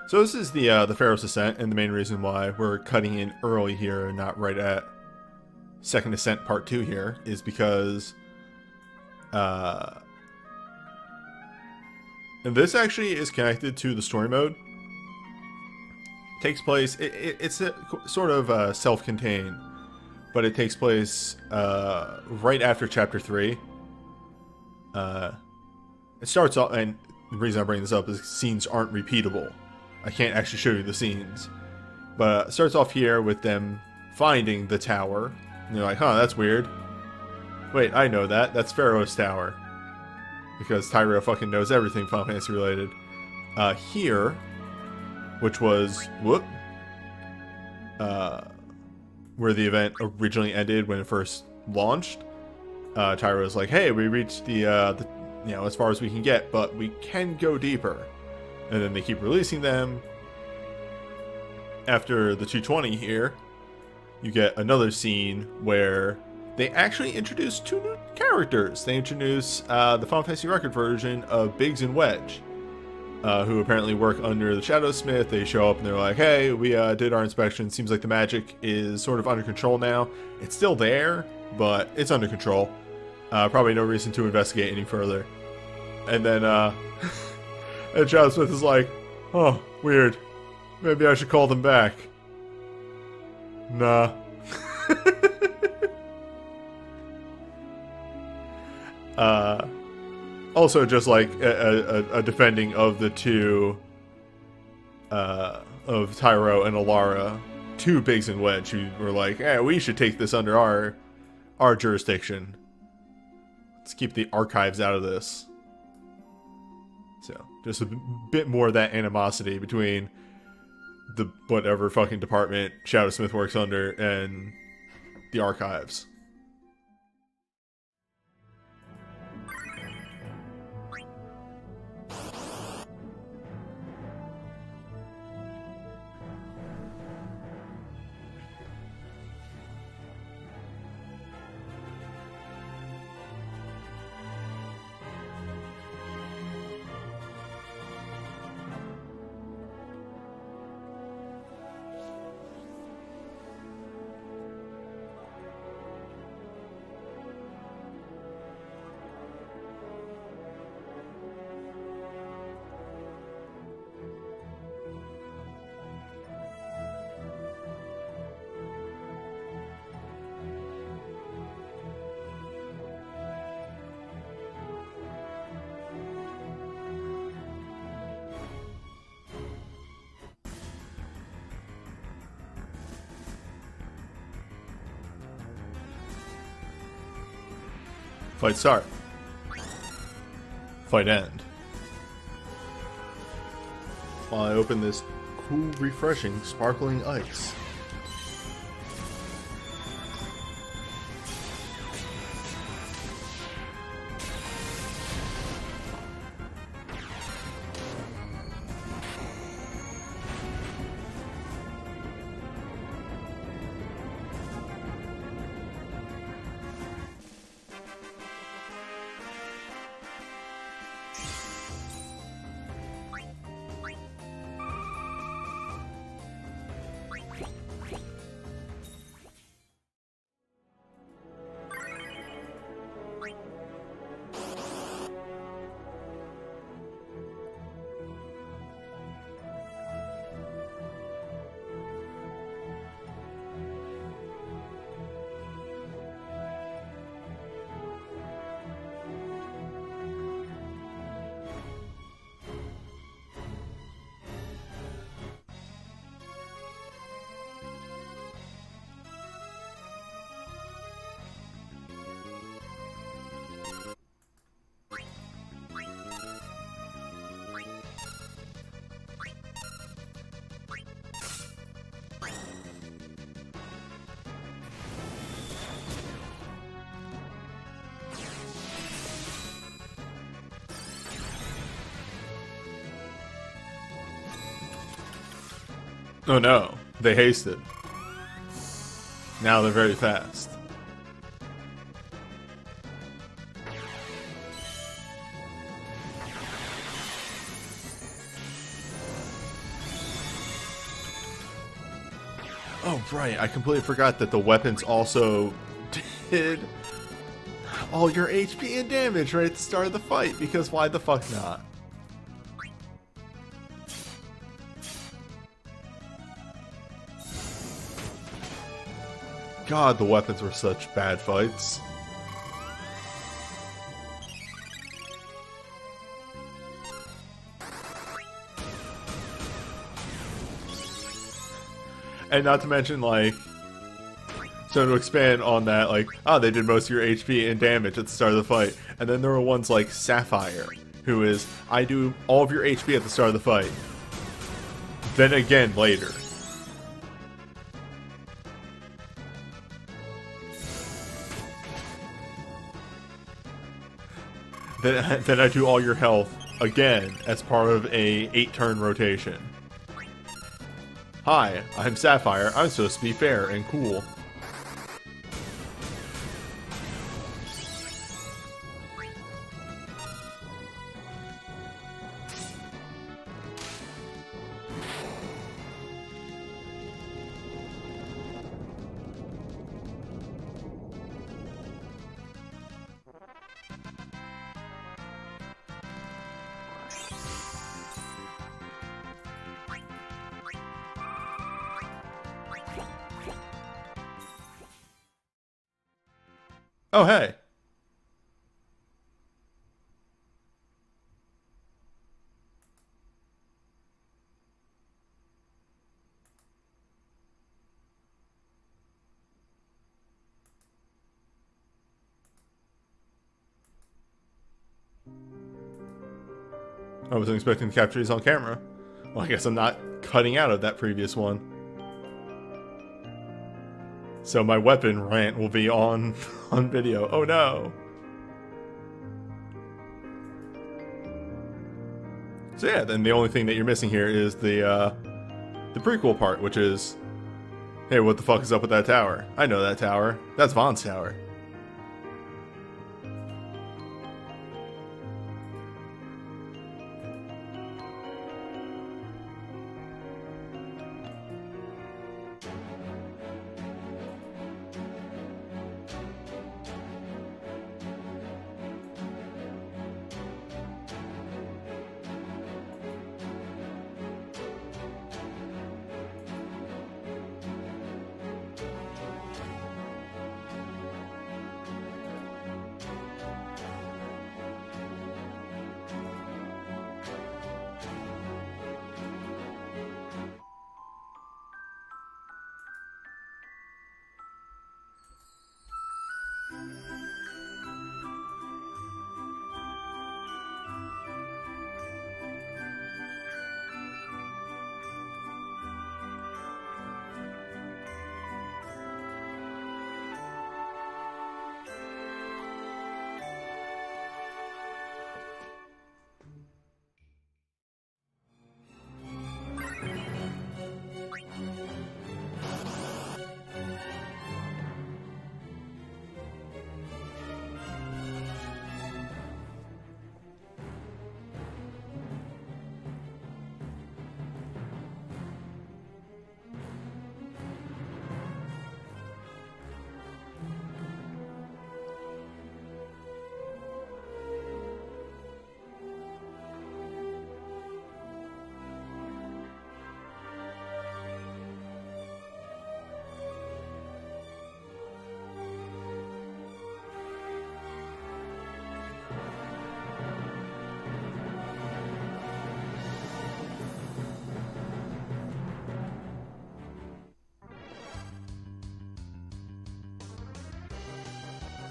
So this is the Pharos Ascent, and the main reason why we're cutting in early here and not right at Second Ascent Part 2 here is because and this actually is connected to the story mode. It takes place, it's a, sort of self-contained, but it takes place right after Chapter 3. It starts off, and the reason I bring this up is scenes aren't repeatable. I can't actually show you the scenes. But it starts off here with them finding the tower. And they're like, huh, that's weird. Wait, I know that. That's Pharos Tower. Because Tyro fucking knows everything Final Fantasy related. Here, which was, where the event originally ended when it first launched. Tyro's like, hey, we reached the you know, as far as we can get, but we can go deeper. And then they keep releasing them. After the 220 here, you get another scene where they actually introduce two new characters. They introduce the Final Fantasy Record version of Biggs and Wedge, who apparently work under the Shadowsmith. They show up and they're like, hey, we did our inspection. Seems like the magic is sort of under control now. It's still there, but it's under control. Probably no reason to investigate any further. And then and Shadowsmith is like, oh, weird. Maybe I should call them back. Nah. Also, just like a defending of the two, of Tyro and Alara, two Biggs and Wedge, who were like, "Yeah, we should take this under our jurisdiction. Let's keep the archives out of this." So, just a bit more of that animosity between the whatever fucking department Shadowsmith works under and the archives. Fight start. Fight end. While I open this cool, refreshing, sparkling ice. Oh no, they hasted. Now they're very fast. Oh, right. I completely forgot that the weapons also did all your HP and damage right at the start of the fight, because why the fuck not? God, the weapons were such bad fights. And not to mention, like, so to expand on that, like, oh, they did most of your HP and damage at the start of the fight. And then there were ones like Sapphire, who is, I do all of your HP at the start of the fight. Then again later. Then I do all your health again as part of a 8-turn rotation. Hi, I'm Sapphire. I'm supposed to be fair and cool. Oh, hey. I wasn't expecting to capture these on camera. Well, I guess I'm not cutting out of that previous one. So my weapon rant will be on video. Oh no. So yeah, then the only thing that you're missing here is the prequel part, which is, hey, what the fuck is up with that tower? I know that tower. That's Vaughn's tower.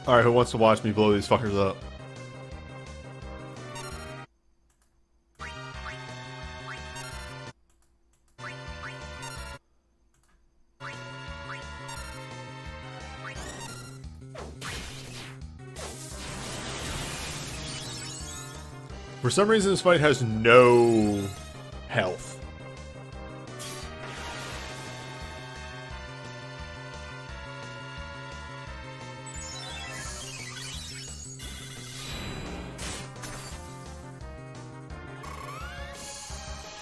Alright, who wants to watch me blow these fuckers up? For some reason, this fight has no health.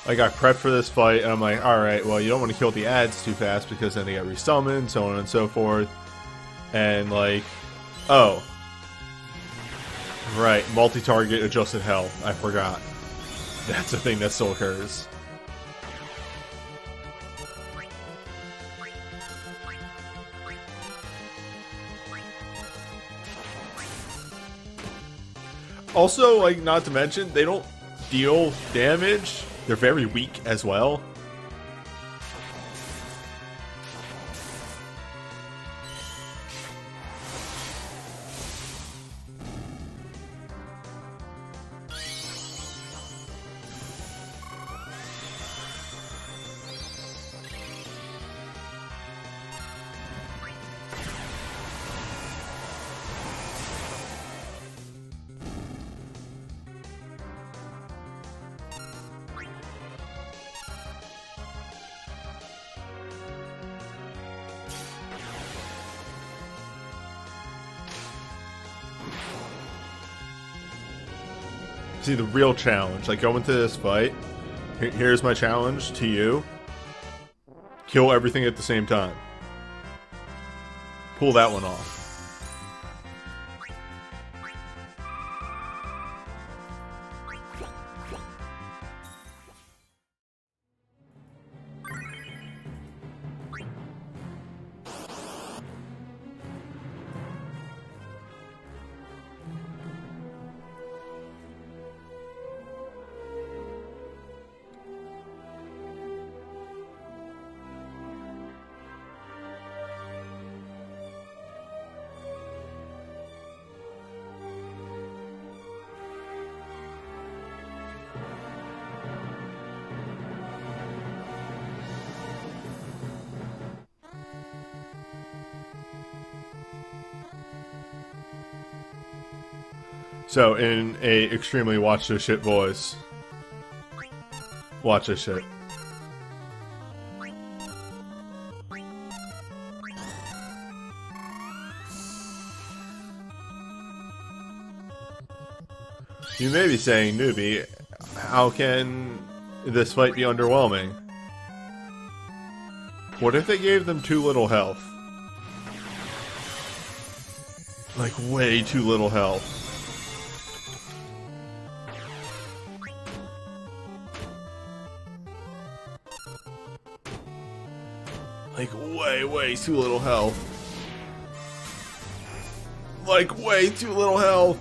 I got prepped for this fight, and I'm like, alright, well, you don't want to kill the ads too fast because then they get resummoned, so on and so forth. And, like, oh. Right, multi-target adjusted health. I forgot. That's a thing that still occurs. Also, like, not to mention, they don't deal damage. They're very weak as well. See, the real challenge, like, go into this fight. Here's my challenge to you. Kill everything at the same time. Pull that one off. So, in a extremely watch this shit voice. Watch this shit. You may be saying, newbie, how can this fight be underwhelming? What if they gave them too little health? Like, way too little health. Like, way too little health. Like, way too little health.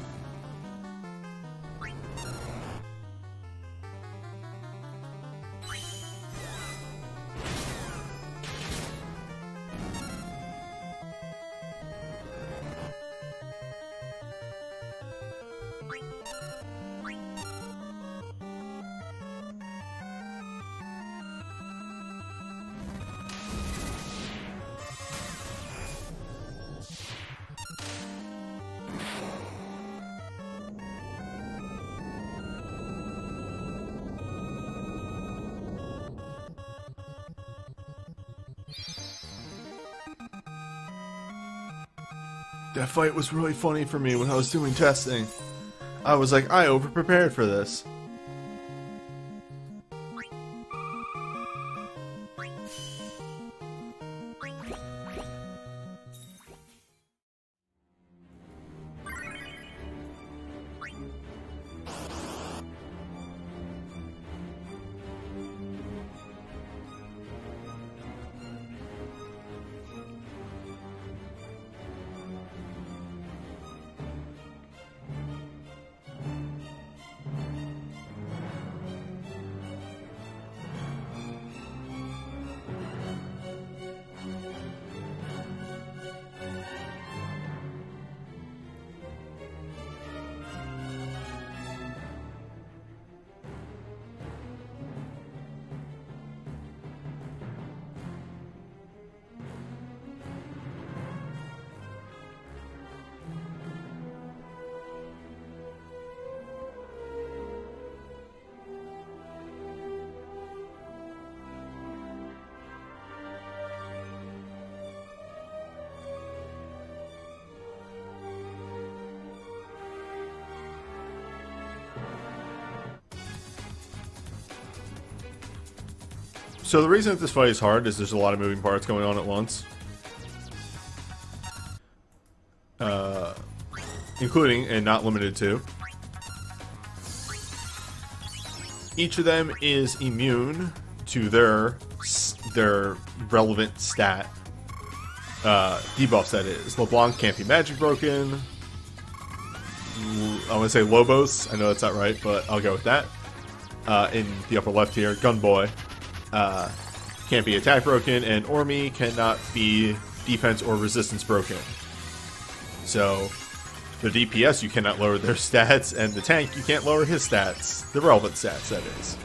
That fight was really funny for me when I was doing testing. I was like, I over-prepared for this. So the reason that this fight is hard is there's a lot of moving parts going on at once. Including, and not limited to, each of them is immune to their relevant stat debuffs, that is. LeBlanc can't be magic broken. I want to say Lobos. I know that's not right, but I'll go with that. In the upper left here, Gunboy can't be attack broken, and Ormi cannot be defense or resistance broken. So the DPS, you cannot lower their stats, and the tank, you can't lower his stats. The relevant stats, that is.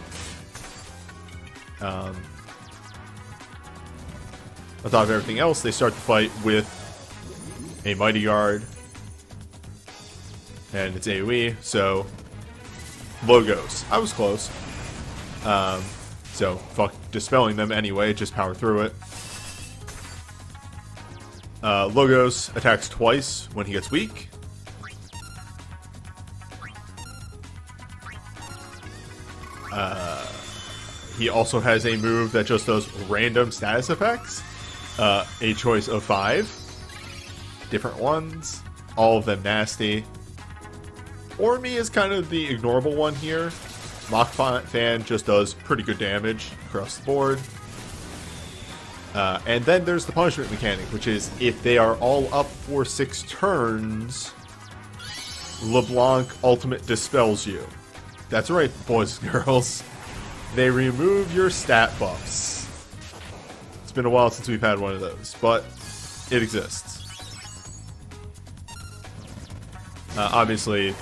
On top of everything else, they start the fight with a Mighty Guard, and it's AoE, so Logos. I was close. So fuck dispelling them anyway, just power through it. Logos attacks twice when he gets weak. He also has a move that just does random status effects. A choice of 5 different ones, all of them nasty. Ormi is kind of the ignorable one here. Mach Fan just does pretty good damage across the board. And then there's the punishment mechanic, which is if they are all up for 6 turns, LeBlanc ultimate dispels you. That's right, boys and girls. They remove your stat buffs. It's been a while since we've had one of those, but it exists. Obviously,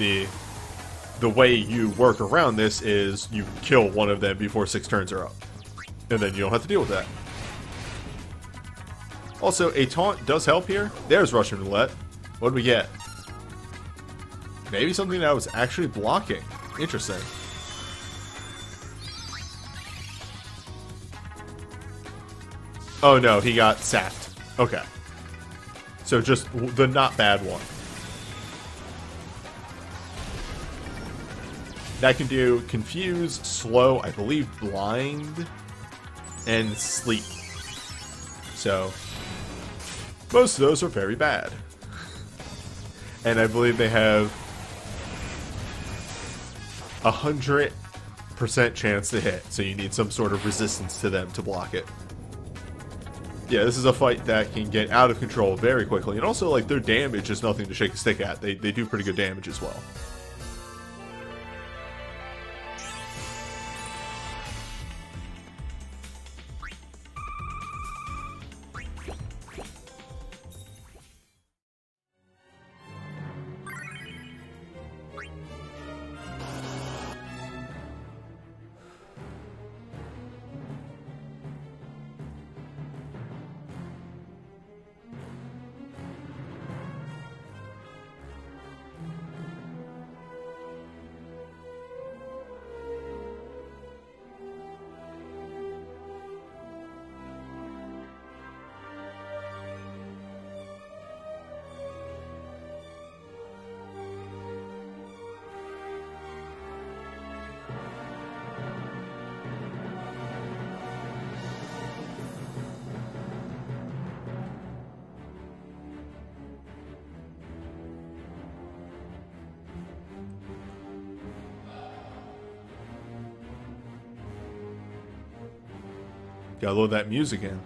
the way you work around this is you kill one of them before 6 turns are up. And then you don't have to deal with that. Also, a taunt does help here. There's Russian Roulette. What do we get? Maybe something that was actually blocking. Interesting. Oh no, he got sacked. Okay. So just the not bad one. That can do Confuse, Slow, I believe Blind, and Sleep. So, most of those are very bad. And I believe they have 100% chance to hit, so you need some sort of resistance to them to block it. Yeah, this is a fight that can get out of control very quickly, and also, like, their damage is nothing to shake a stick at. They do pretty good damage as well. Gotta load that music in.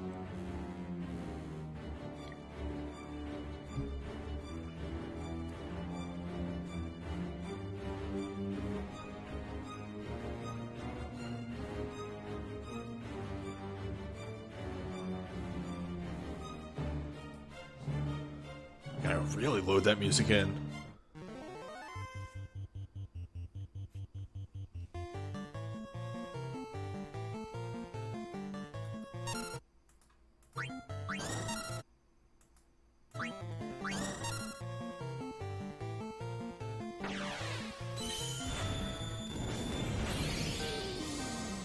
Gotta really load that music in.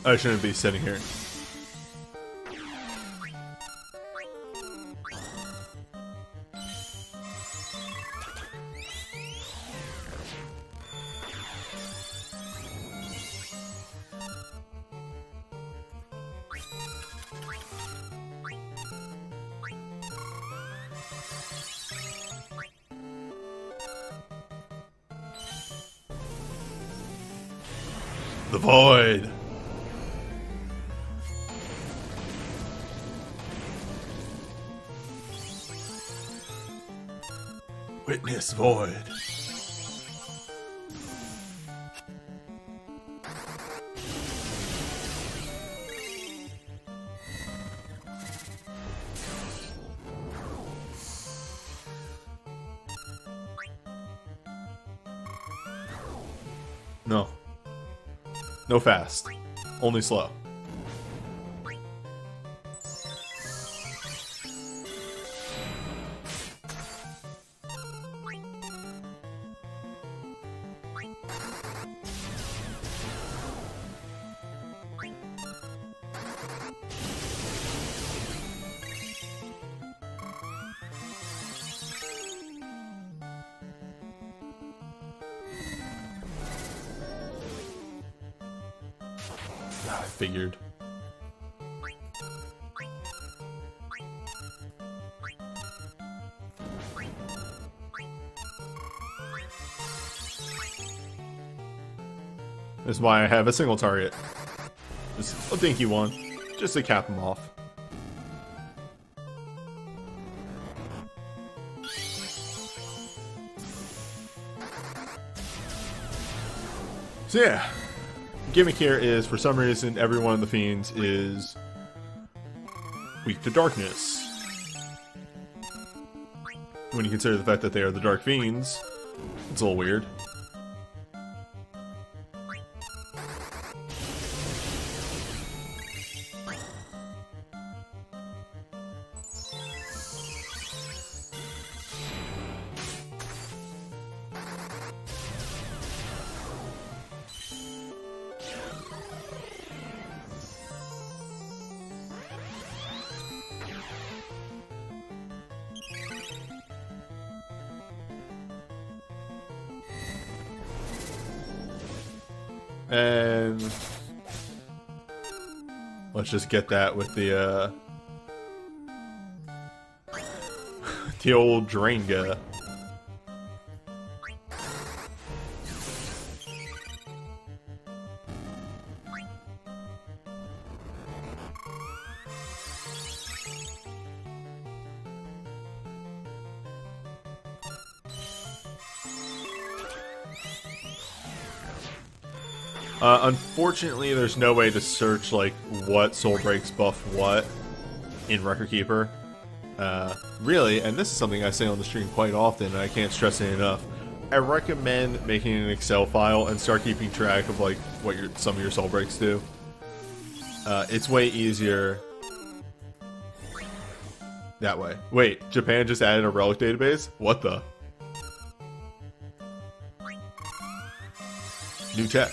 I shouldn't be sitting here. the void. Witness void. No. No fast. Only slow. I figured. This is why I have a single target. Just a dinky one. Just to cap them off. So yeah. Gimmick here is, for some reason, every one of the fiends is weak to darkness. When you consider the fact that they are the dark fiends, it's a little weird. And let's just get that with the the old Drenga. Unfortunately, there's no way to search like what soul breaks buff what in Record Keeper. Really, and this is something I say on the stream quite often, and I can't stress it enough. I recommend making an Excel file and start keeping track of like what some of your soul breaks do. It's way easier that way. Wait, Japan just added a relic database? What the? New tech.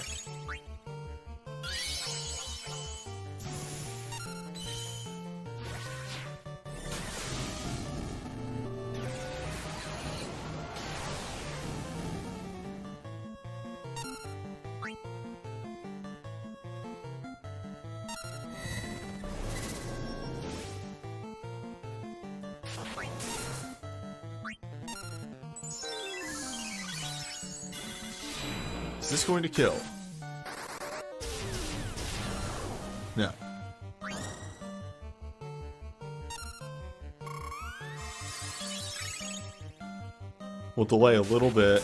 Is this going to kill? No. We'll delay a little bit.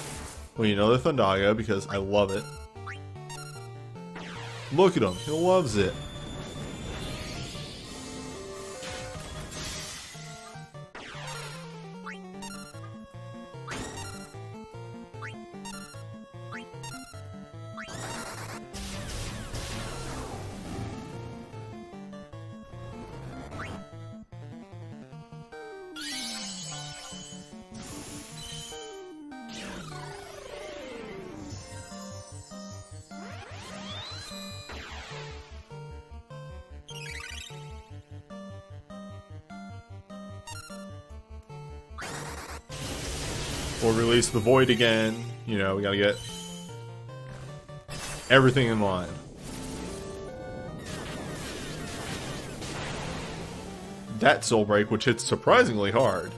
Well, you know the Thundaga because I love it. Look at him. He loves it. Or release the void again. You know, we gotta get everything in line. That soul break, which hits surprisingly hard.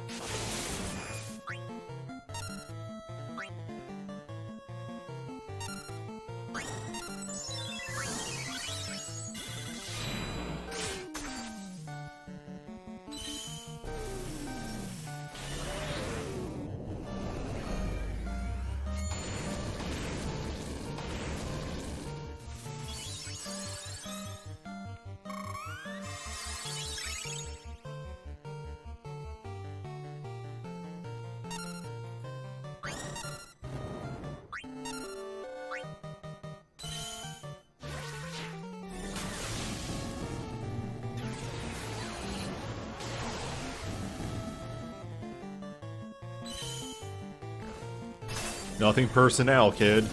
Nothing personnel, kid.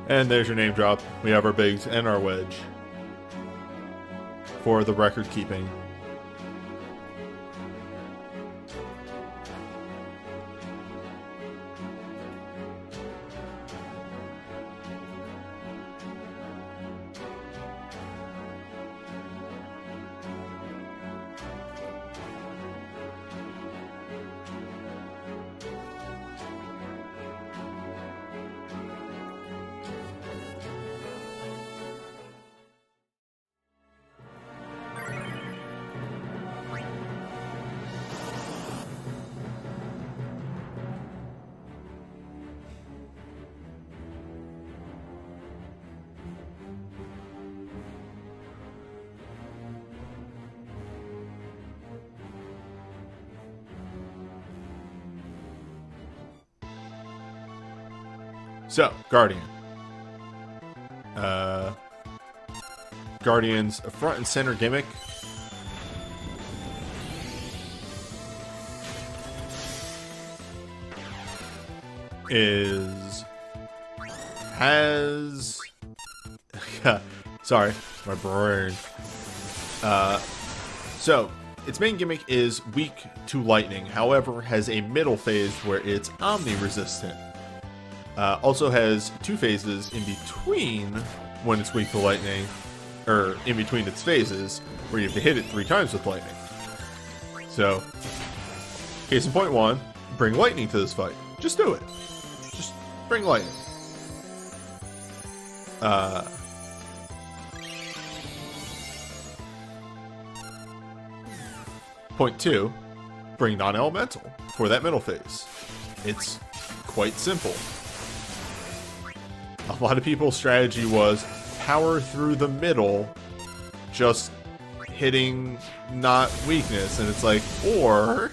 And there's your name drop. We have our Biggs and our Wedge for the record keeping. So, Guardian. Guardian's front and center gimmick has sorry, my brain. So its main gimmick is weak to lightning, however has a middle phase where it's omni resistant. Also has two phases in between when it's weak to lightning, or in between its phases, where you have to hit it 3 times with lightning. So, case in point 1, bring lightning to this fight. Just do it. Just bring lightning. Point 2, bring non-elemental for that middle phase. It's quite simple. A lot of people's strategy was power through the middle, just hitting not weakness, and it's like, or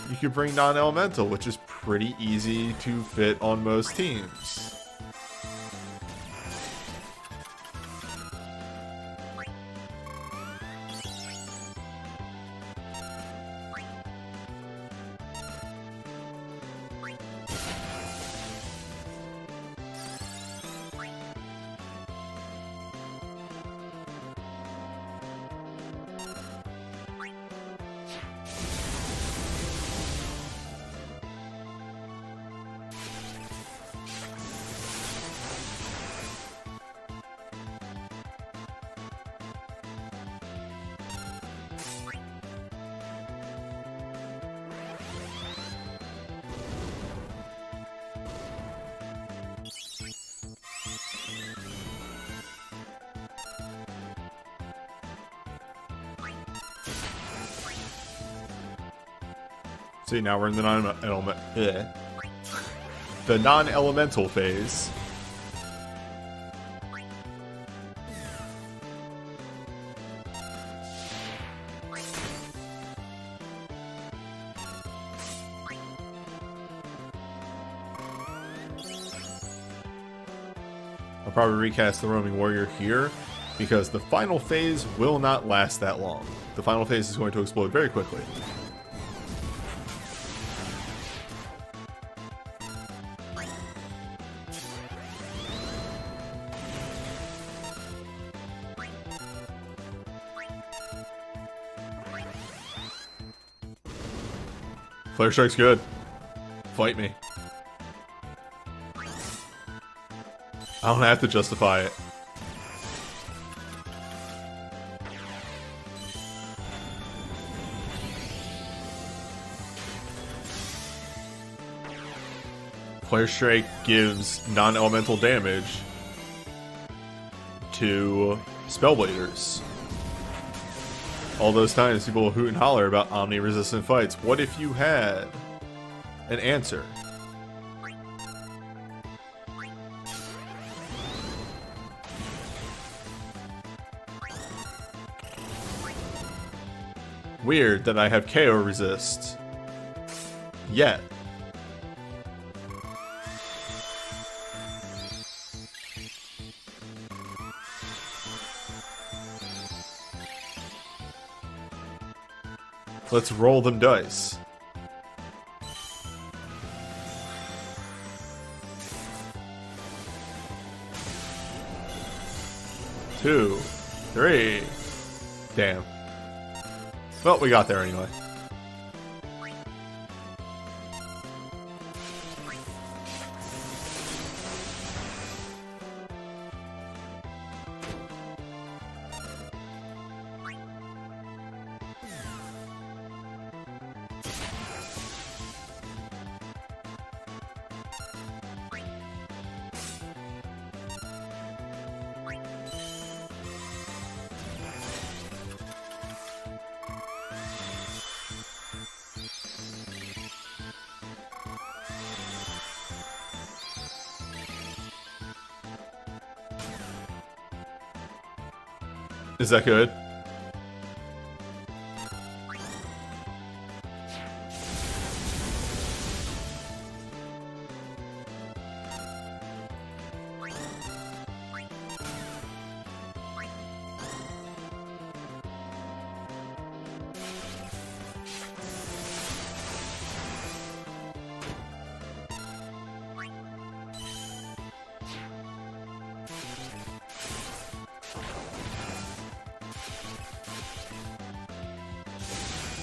you could bring non-elemental, which is pretty easy to fit on most teams. See, now we're in the the non-elemental phase. I'll probably recast the roaming warrior here because the final phase will not last that long. The final phase is going to explode very quickly. Flare Strike's good. Fight me. I don't have to justify it. Flare Strike gives non-elemental damage to Spellbladers. All those times people hoot and holler about Omni-resistant fights. What if you had an answer? Weird that I have KO resist. Yet. Let's roll them dice. Two, three. Damn. Well, we got there anyway. Is that good?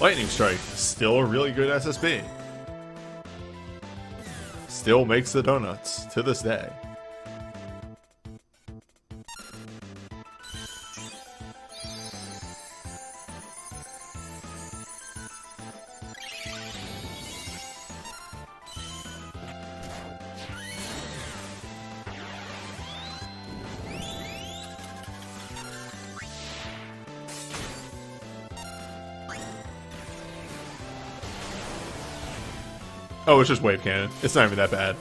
Lightning Strike, still a really good SSB. Still makes the donuts to this day. Oh, it's just wave cannon. It's not even that bad.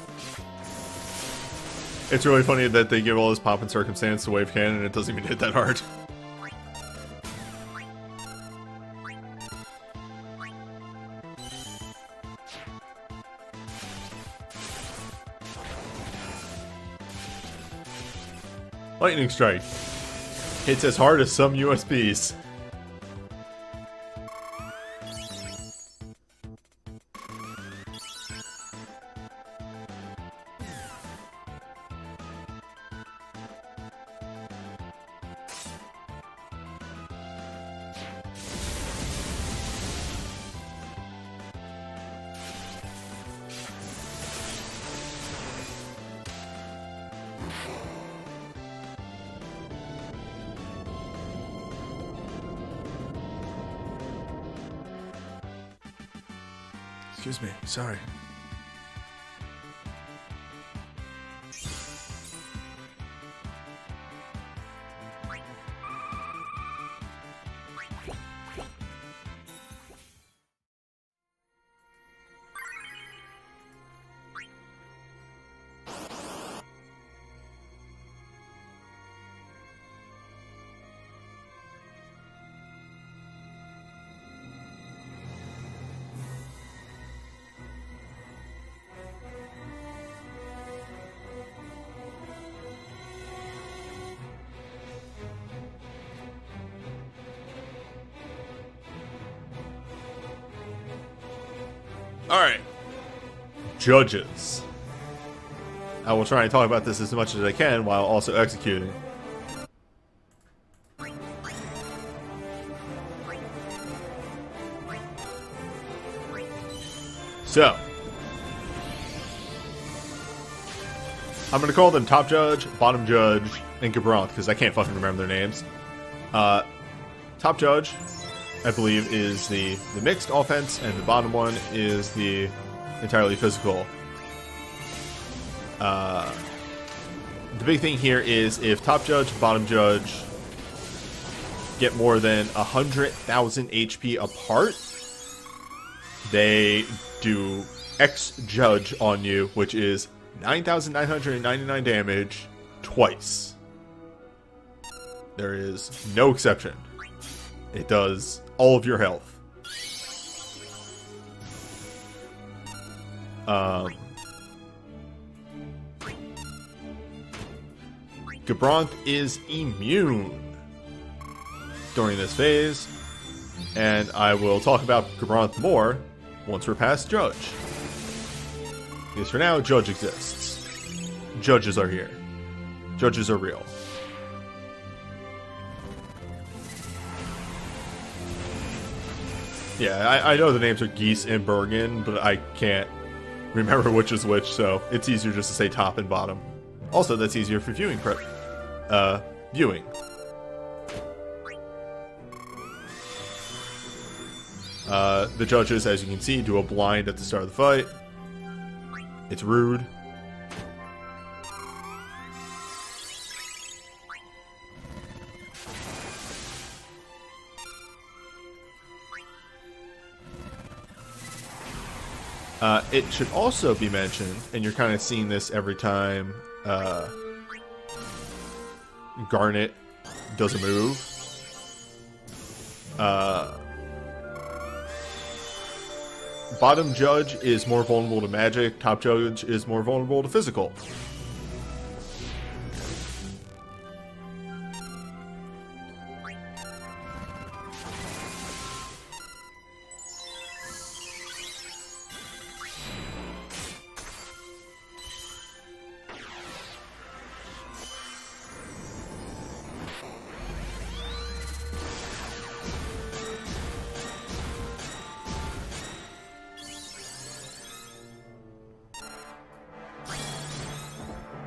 It's really funny that they give all this pomp and circumstance to wave cannon and it doesn't even hit that hard. Lightning Strike. Hits as hard as some USBs. Excuse me, sorry. Alright. Judges. I will try and talk about this as much as I can while also executing. So, I'm going to call them Top Judge, Bottom Judge, and Gabronth, because I can't fucking remember their names. Top Judge, I believe, is the mixed offense, and the bottom one is the entirely physical. The big thing here is if Top Judge and Bottom Judge get more than 100,000 HP apart, they do X Judge on you, which is 9,999 damage twice. There is no exception. It does all of your health. Gabronth is immune during this phase, and I will talk about Gabronth more once we're past Judge. Because for now, Judge exists. Judges are here. Judges are real. Yeah, I know the names are Geese and Bergen, but I can't remember which is which, so it's easier just to say top and bottom. Also, that's easier for viewing viewing. The judges, as you can see, do a blind at the start of the fight. It's rude. It should also be mentioned, and you're kind of seeing this every time Garnet does a move. Bottom Judge is more vulnerable to magic. Top Judge is more vulnerable to physical.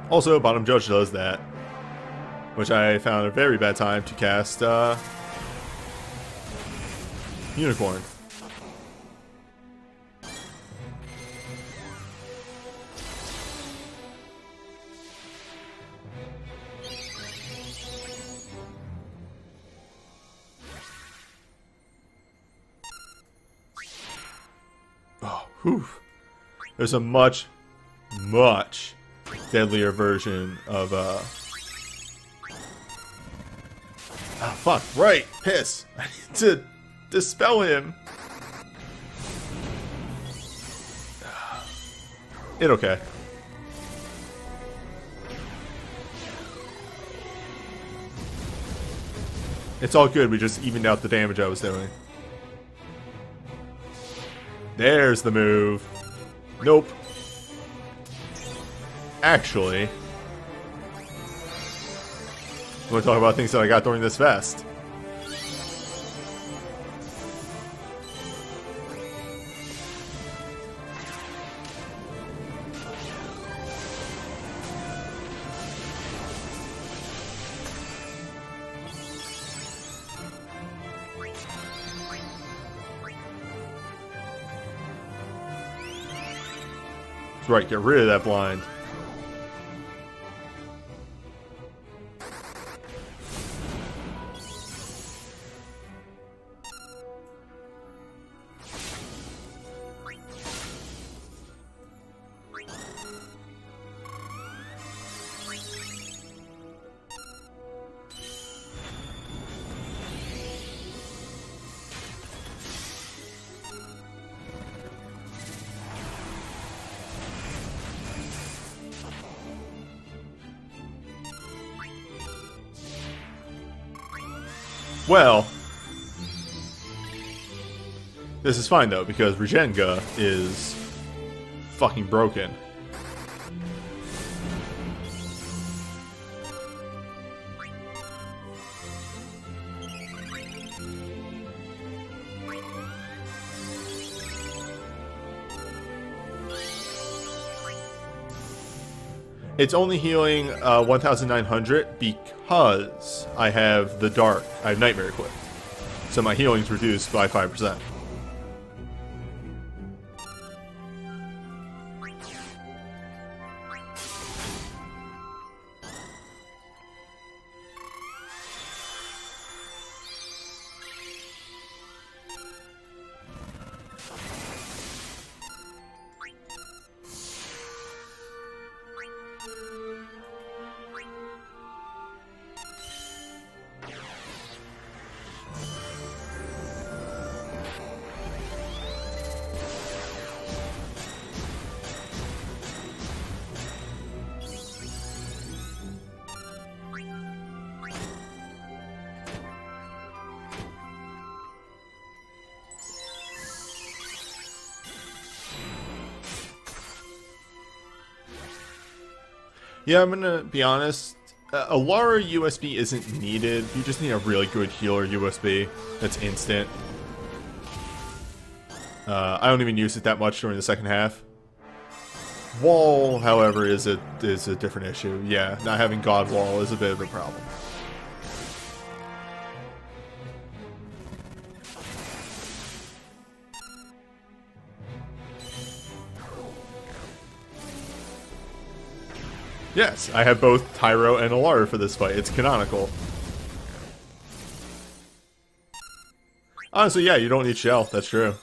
Also, Bottom Judge does that, which I found a very bad time to cast Unicorn. Oh, whew. There's a much deadlier version of oh fuck, right, piss. I need to dispel him. It okay. It's all good, we just evened out the damage I was doing. There's the move. Nope. Actually, I'm going to talk about things that I got during this fest. That's right, get rid of that blind. Well, This is fine though, because Regenga is fucking broken. It's only healing 1,900 because I have the Dark. I have Nightmare equipped. So my healing's reduced by 5%. Yeah, I'm gonna be honest. A Lara USB isn't needed. You just need a really good healer USB that's instant. I don't even use it that much during the second half. Wall, however, is a different issue. Yeah, not having God Wall is a bit of a problem. Yes, I have both Tyro and Alara for this fight. It's canonical. Honestly, yeah, you don't need Shell. That's true.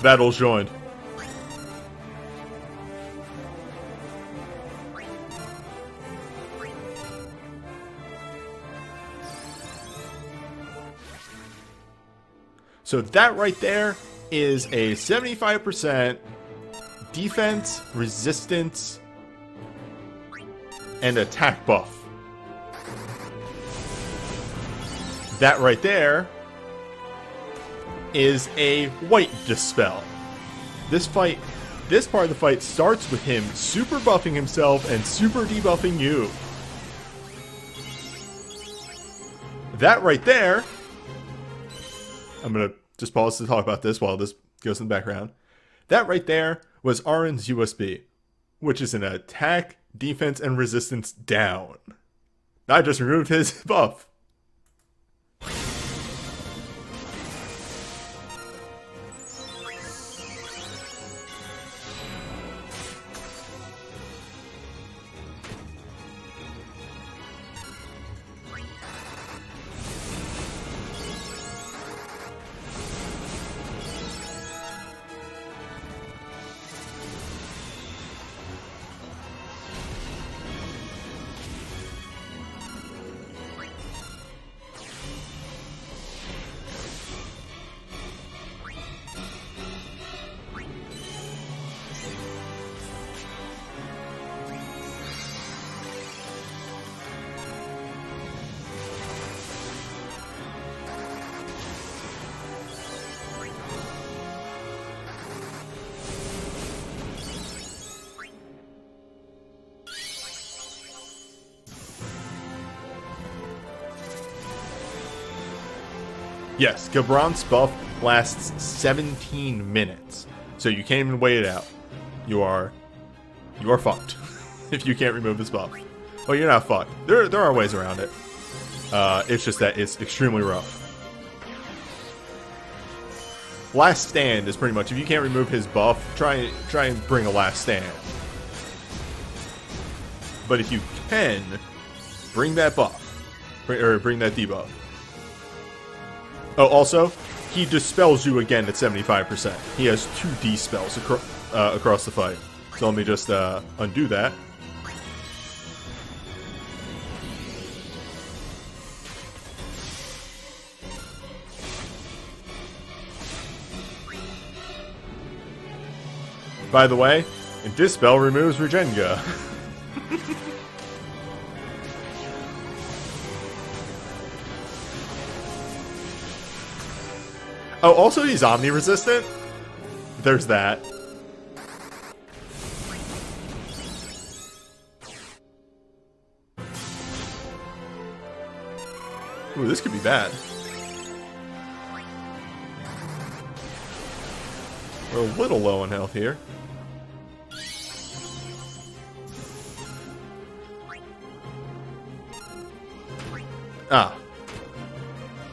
Battle's joined. So that right there is a 75% defense, resistance, and attack buff. That right there is a white dispel. This part of the fight starts with him super buffing himself and super debuffing you. That right there, I'm gonna just pause to talk about this while this goes in the background. That right there was Arin's USB, which is an attack, defense, and resistance down. I just removed his buff. Yes, Gabron's buff lasts 17 minutes. So you can't even wait it out. You are fucked if you can't remove this buff. Well, you're not fucked. There are ways around it. It's just that it's extremely rough. Last stand is pretty much, if you can't remove his buff, try and bring a last stand. But if you can, bring that buff. Bring that debuff. Oh, also, he dispels you again at 75%. He has 2 D-spells across the fight. So let me just undo that. By the way, Dispel removes Regenga. Oh, also he's Omni-resistant? There's that. Ooh, this could be bad. We're a little low on health here. Ah.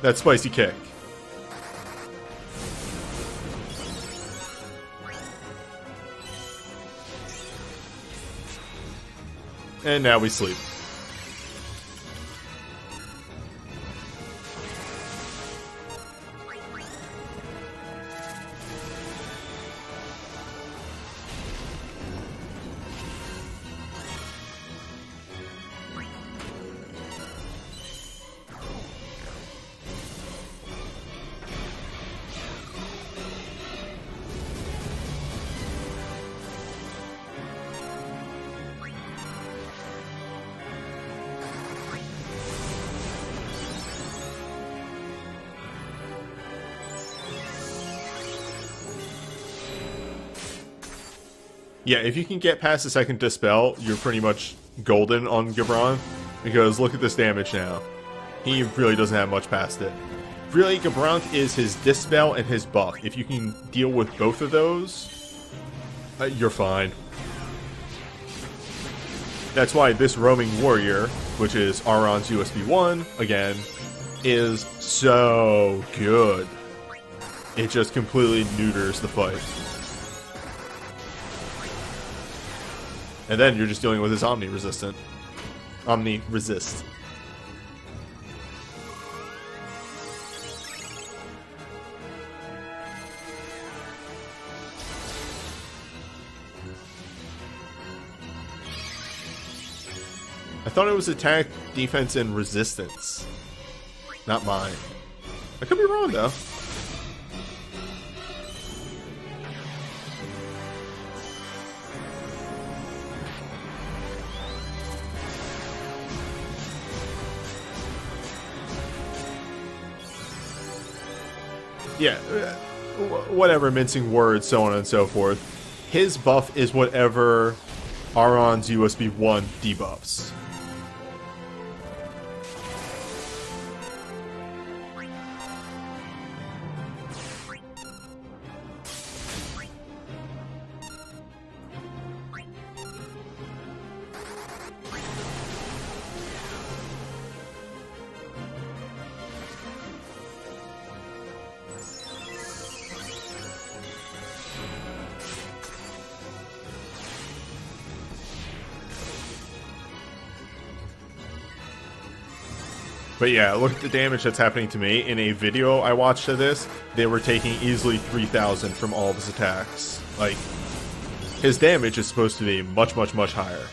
That spicy kick. And now we sleep. Yeah, if you can get past the second Dispel, you're pretty much golden on Gabron, because look at this damage now. He really doesn't have much past it. Really, Gabron is his Dispel and his buff. If you can deal with both of those, you're fine. That's why this Roaming Warrior, which is Auron's USB 1, again, is so good. It just completely neuters the fight. And then you're just dealing with his Omni-resistant. Omni-resist. I thought it was attack, defense, and resistance. Not mine. I could be wrong, though. Yeah, whatever, mincing words, so on and so forth. His buff is whatever Auron's USB 1 debuffs. But yeah, look at the damage that's happening to me. In a video I watched of this, they were taking easily 3,000 from all of his attacks. Like, his damage is supposed to be much, much, much higher.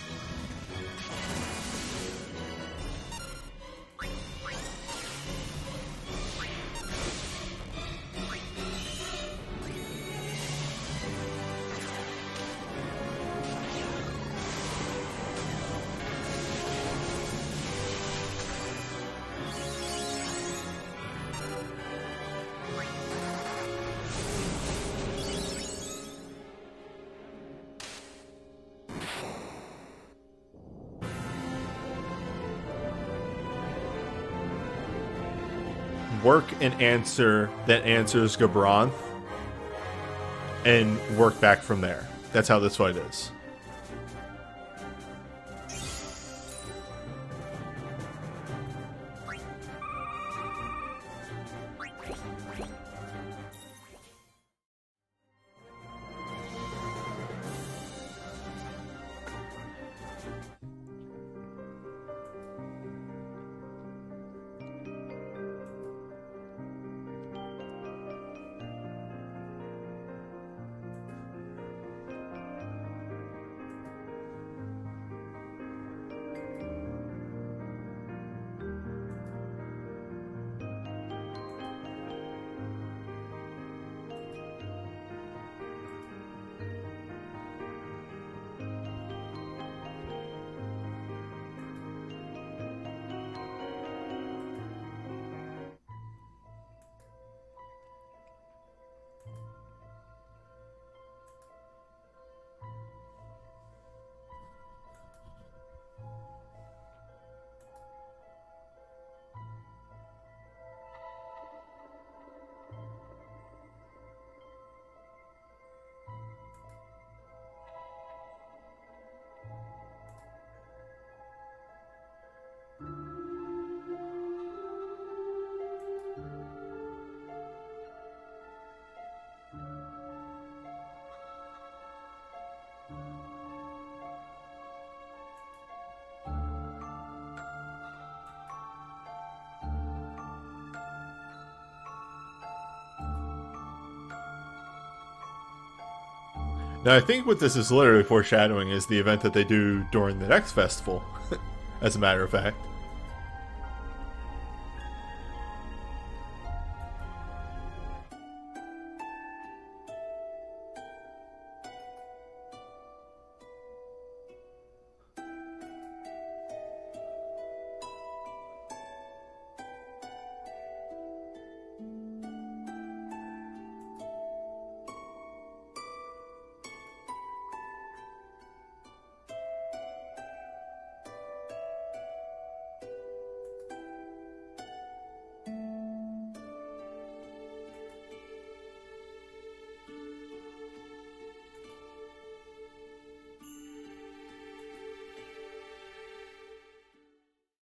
Work an answer that answers Gabronth, and work back from there. That's how this fight is. Now, I think what this is literally foreshadowing is the event that they do during the next festival, as a matter of fact.